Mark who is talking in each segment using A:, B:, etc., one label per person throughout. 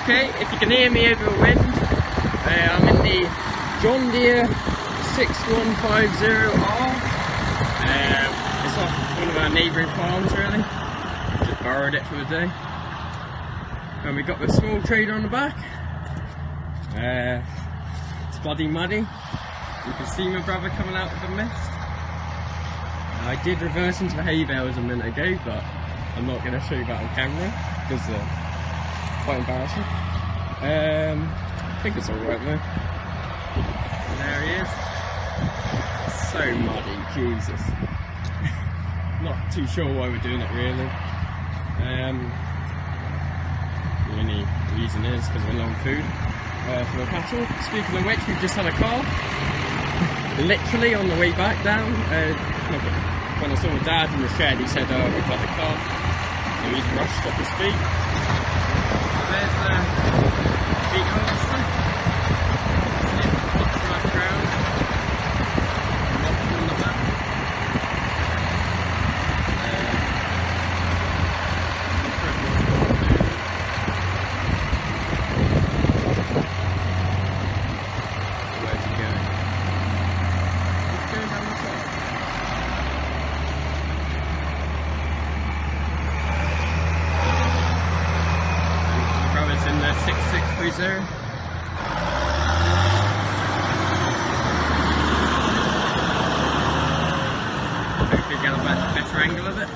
A: Okay, if you can hear me over the wind, I'm in the John Deere 6150R. It's off one of our neighbouring farms really. Just borrowed it for the day. And we got the small trailer on the back. It's bloody muddy. You can see my brother coming out of the mist. I did reverse into the hay bales a minute ago, but I'm not going to show you that on camera because quite embarrassing. I think it's alright though. And there he is. So muddy, Jesus. Not too sure why we're doing it really. The only reason is because we're low on food for the cattle. Speaking of which, we've just had a calf. Literally on the way back down. When I saw my dad in the shed, he said, "Oh, we've got the calf." So he's rushed up his feet. There's Beet harvester. See it pots right ground. Lots on the back. Where's he going? He's going down the top. Brother's in the 6630. Hopefully get a better angle of it.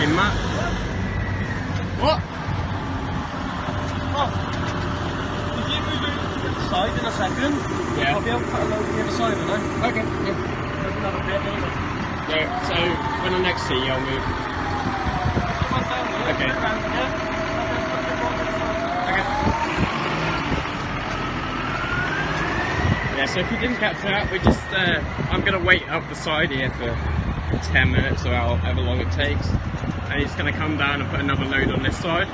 A: Matt. What?
B: Oh. If you move it to the side in a second,
A: Yeah.
B: I'll be able to put a load on the other side of it now.
A: Okay, yeah.
B: There's another bit anyway.
A: Yeah, so when I next see you, I'll move. Okay. Okay. Yeah, so if you didn't catch that, we just, I'm going to wait up the side here for 10 minutes or however long it takes. And he's going to come down and put another load on this side.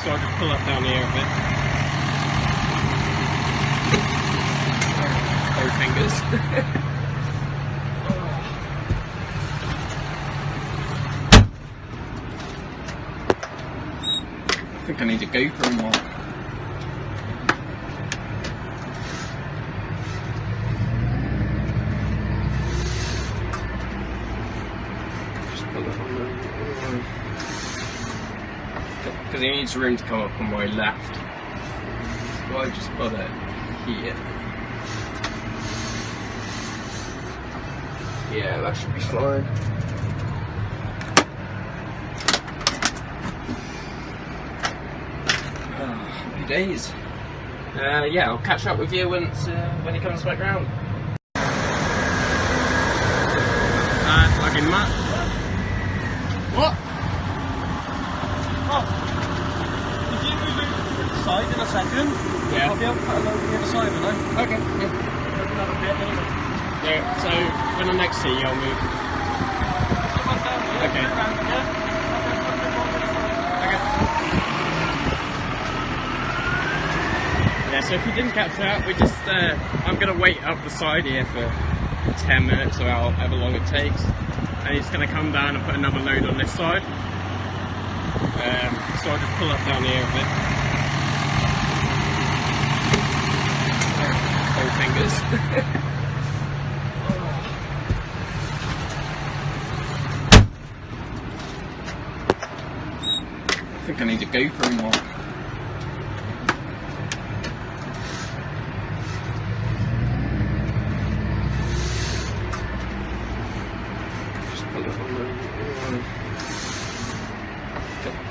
A: So I'll just pull up down here a bit. Old fingers. I think I need a GoPro more. Because he needs room to come up on my left. So I just put it here. Yeah, that should be fine. Happy days. Yeah, I'll catch up with you when he comes back round. Fucking Matt. What?
B: Oh. If you move it to the side in a second,
A: Yeah.
B: I'll be able to put a load on the other side of it now.
A: Okay, yeah.
B: There's another bit anyway.
A: Yeah, so when I next see you, I'll move. Okay. Okay. Yeah, so if you didn't catch that, we just, I'm going to wait up the side here for 10 minutes or however long it takes. And he's going to come down and put another load on this side. So I'll just pull up down here a bit. Old fingers. I think I need a GoPro more.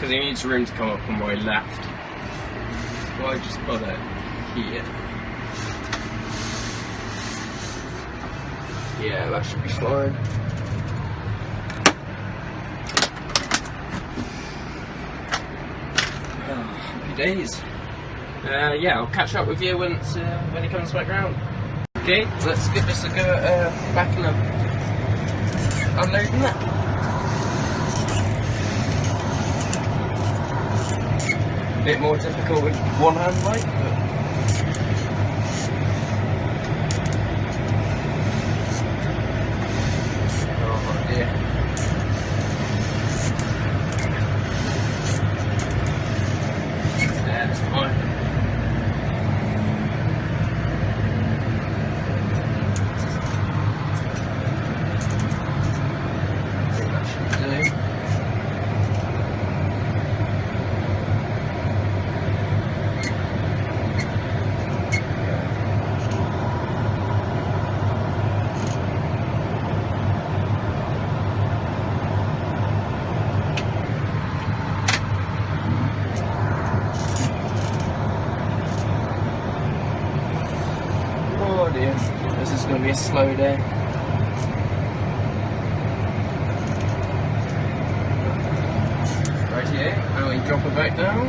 A: because he needs room to come up on my left. So I just put it here. Yeah, that should be fine. Happy days. Yeah, I'll catch up with you when he comes back round. Okay, let's give this a go back in unloading that. A bit more difficult with one hand, like, but oh dear. That's fine. Oh dear, this is going to be a slow day. Right here, and we drop it back down.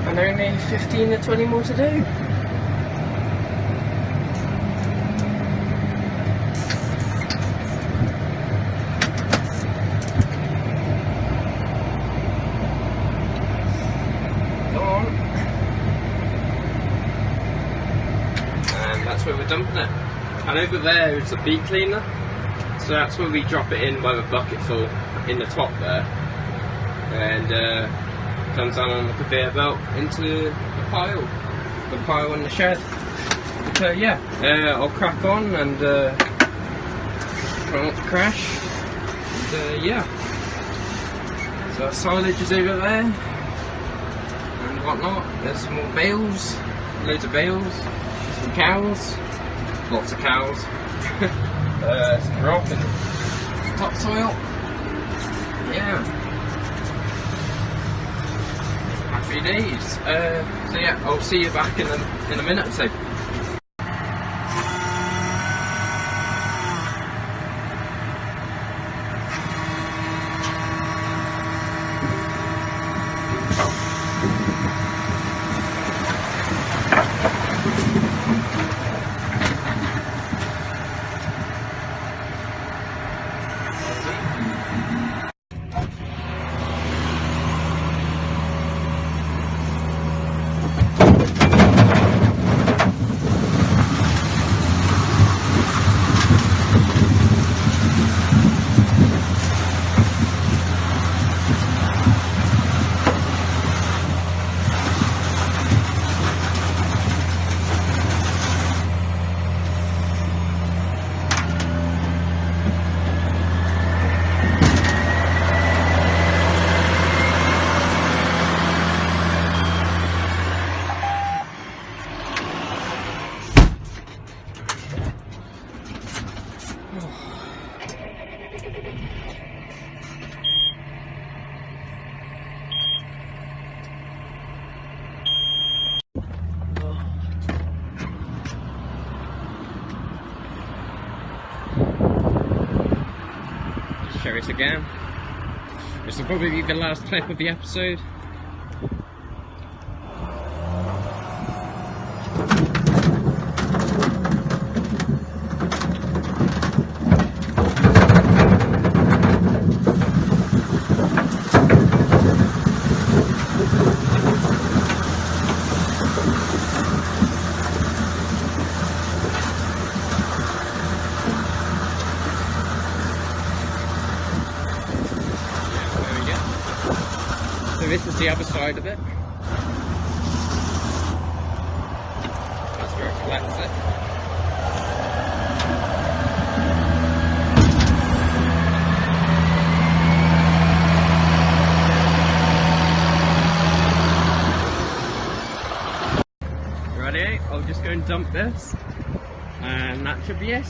A: And only 15 to 20 more to do. That's where we're dumping it. And over there is a beet cleaner, so that's where we drop it in by the bucket full in the top there, and comes down on the conveyor belt into the pile in the shed. So yeah, I'll crack on and try not to crash. And, yeah, so our silage is over there and whatnot. There's some more bales, loads of bales. Some cows, lots of cows, some rock and topsoil. Yeah, happy days. So yeah, I'll see you back in a minute or so. Share it again. This will probably be the last clip of the episode. So this is the other side of it. That's where it collects it. Righty, I'll just go and dump this, and that should be it.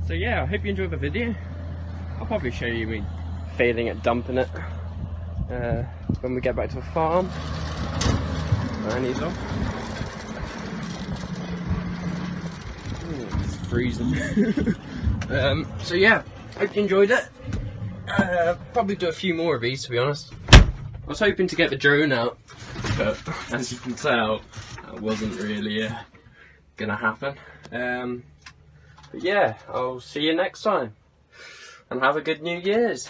A: So yeah, I hope you enjoyed the video. I'll probably show you me failing at dumping it when we get back to the farm. And he's off. It's freezing. So yeah, hope you enjoyed it. Probably do a few more of these, to be honest. I was hoping to get the drone out, but as you can tell, that wasn't really gonna happen. But yeah, I'll see you next time, and have a good New Year's.